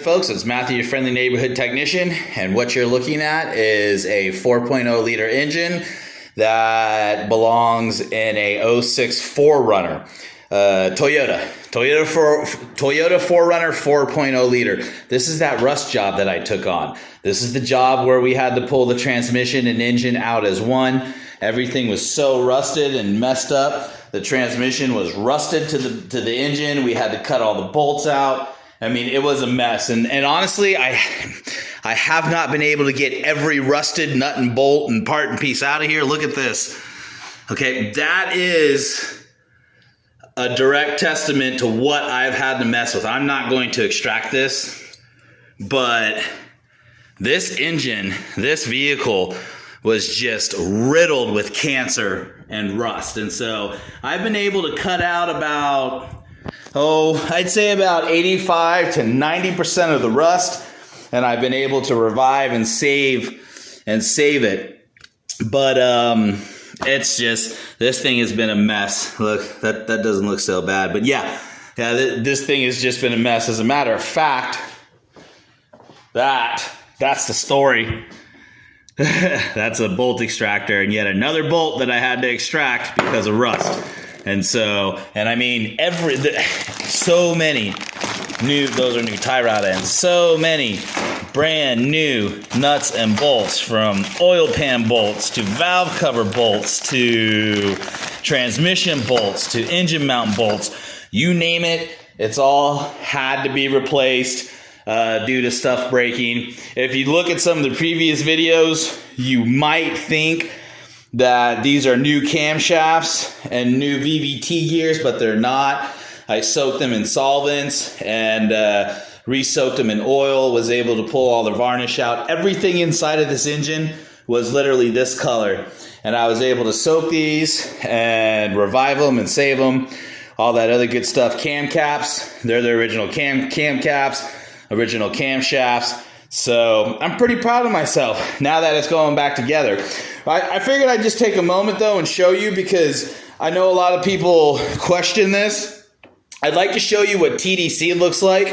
folks, it's Matthew, your friendly neighborhood technician, and what you're looking at is a 4.0 liter engine that belongs in a 06 4Runner. Toyota 4Runner 4.0 liter. This is that rust job that I took on. This is the job where we had to pull the transmission and engine out as one. Everything was so rusted and messed up. The transmission was rusted to the engine. We had to cut all the bolts out. I mean, it was a mess. And honestly, I have not been able to get every rusted nut and bolt and part and piece out of here. Look at this. Okay, that is a direct testament to what I've had to mess with. I'm not going to extract this, but this engine, this vehicle was just riddled with cancer and rust. And so I've been able to cut out about, I'd say about 85 to 90% of the rust, and I've been able to revive and save it. But it's just, this thing has been a mess. Look, that doesn't look so bad. But yeah, this thing has just been a mess. As a matter of fact, that's the story. That's a bolt extractor, and yet another bolt that I had to extract because of rust. And so, and I mean, so many new, those are new tie rod ends, so many brand new nuts and bolts, from oil pan bolts to valve cover bolts to transmission bolts to engine mount bolts. You name it, it's all had to be replaced due to stuff breaking. If you look at some of the previous videos, you might think that these are new camshafts and new VVT gears, but they're not. I soaked them in solvents and re-soaked them in oil, was able to pull all the varnish out. Everything inside of this engine was literally this color. And I was able to soak these and revive them and save them. All that other good stuff. Cam caps, they're the original cam caps, original camshafts. So I'm pretty proud of myself now that it's going back together. I figured I'd just take a moment though and show you, because I know a lot of people question this. I'd like to show you what TDC looks like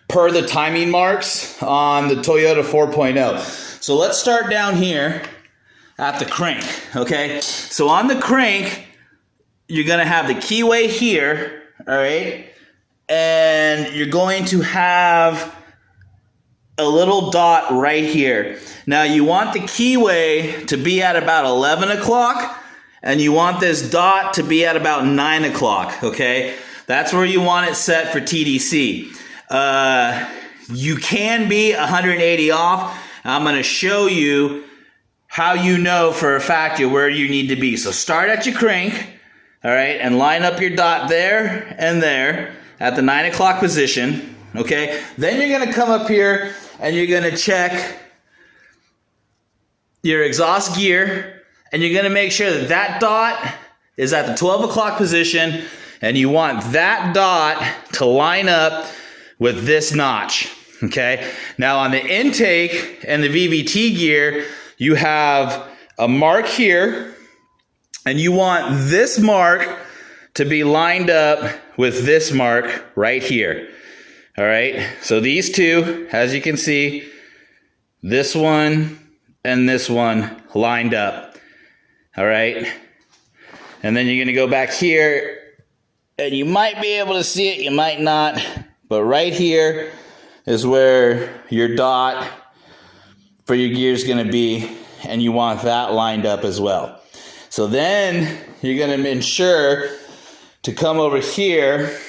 per the timing marks on the Toyota 4.0. So let's start down here at the crank, okay? So on the crank, you're gonna have the keyway here, all right? And you're going to have a little dot right here. Now you want the keyway to be at about 11 o'clock, and you want this dot to be at about 9 o'clock, okay? That's where you want it set for TDC. You can be 180 off. I'm gonna show you how you know for a fact where you need to be. So start at your crank, all right, and line up your dot there and there at the 9 o'clock position, okay? Then you're gonna come up here and you're gonna check your exhaust gear, and you're gonna make sure that that dot is at the 12 o'clock position, and you want that dot to line up with this notch, okay? Now on the intake and the VVT gear, you have a mark here, and you want this mark to be lined up with this mark right here. All right, so these two, as you can see, this one and this one lined up. All right, and then you're gonna go back here, and you might be able to see it, you might not, but right here is where your dot for your gear is gonna be, and you want that lined up as well. So then you're gonna ensure to come over here,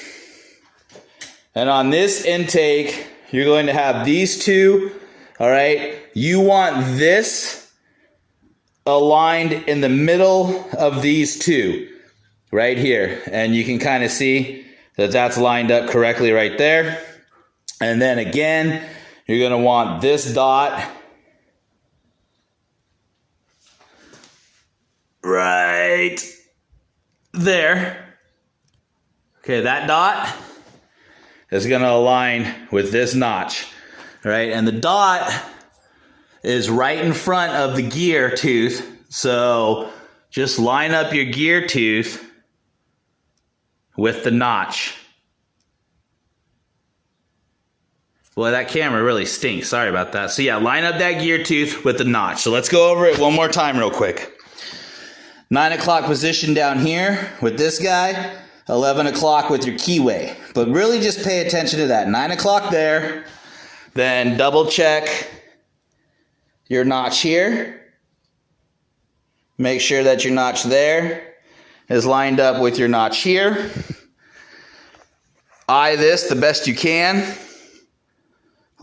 and on this intake, you're going to have these two, all right? You want this aligned in the middle of these two, right here. And you can kind of see that that's lined up correctly right there. And then again, you're gonna want this dot right there. Okay, that dot is going to align with this notch, right? And the dot is right in front of the gear tooth, so just line up your gear tooth with the notch. Boy, that camera really stinks. Sorry about that. So yeah, line up that gear tooth with the notch. So let's go over it one more time real quick. 9 o'clock position down here with this guy. 11 o'clock with your keyway. But really just pay attention to that. 9 o'clock there. Then double check your notch here. Make sure that your notch there is lined up with your notch here. Eye this the best you can.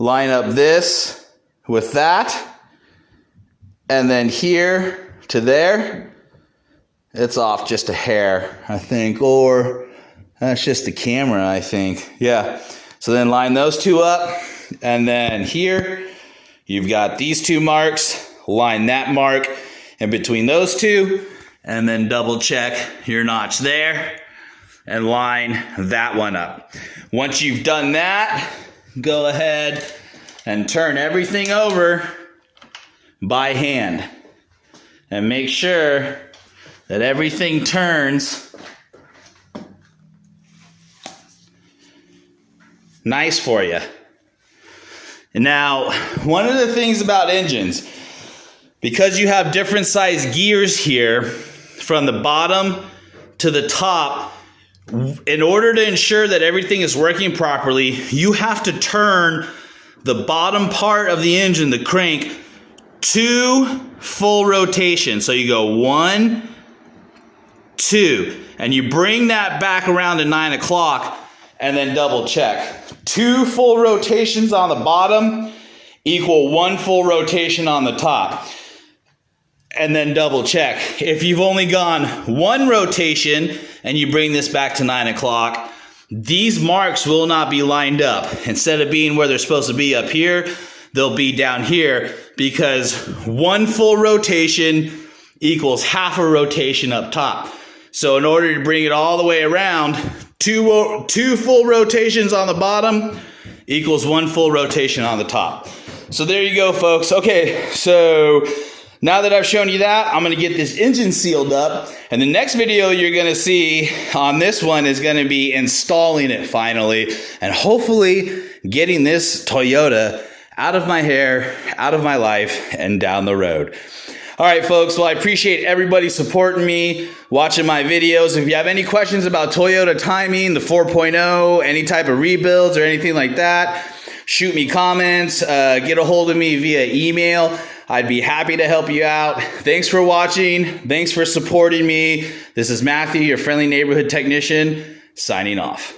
Line up this with that. And then here to there. It's off just a hair, I think. Or that's just the camera, I think. Yeah. So then line those two up. And then here, you've got these two marks. Line that mark in between those two. And then double check your notch there. And line that one up. Once you've done that, go ahead and turn everything over by hand. And make sure that everything turns nice for you. And now, one of the things about engines, because you have different size gears here, from the bottom to the top, in order to ensure that everything is working properly, you have to turn the bottom part of the engine, the crank, 2 full rotations. So you go 1, 2, and you bring that back around to 9 o'clock and then double check. 2 full rotations on the bottom equal 1 full rotation on the top. And then double check. If you've only gone 1 rotation and you bring this back to 9 o'clock, these marks will not be lined up. Instead of being where they're supposed to be up here, they'll be down here, because 1 full rotation equals half a rotation up top. So in order to bring it all the way around, 2 full rotations on the bottom equals 1 full rotation on the top. So there you go, folks. Okay, so now that I've shown you that, I'm going to get this engine sealed up. And the next video you're going to see on this one is going to be installing it finally. And hopefully getting this Toyota out of my hair, out of my life, and down the road. All right, folks. Well, I appreciate everybody supporting me, watching my videos. If you have any questions about Toyota timing, the 4.0, any type of rebuilds or anything like that, shoot me comments, get a hold of me via email. I'd be happy to help you out. Thanks for watching. Thanks for supporting me. This is Matthew, your friendly neighborhood technician, signing off.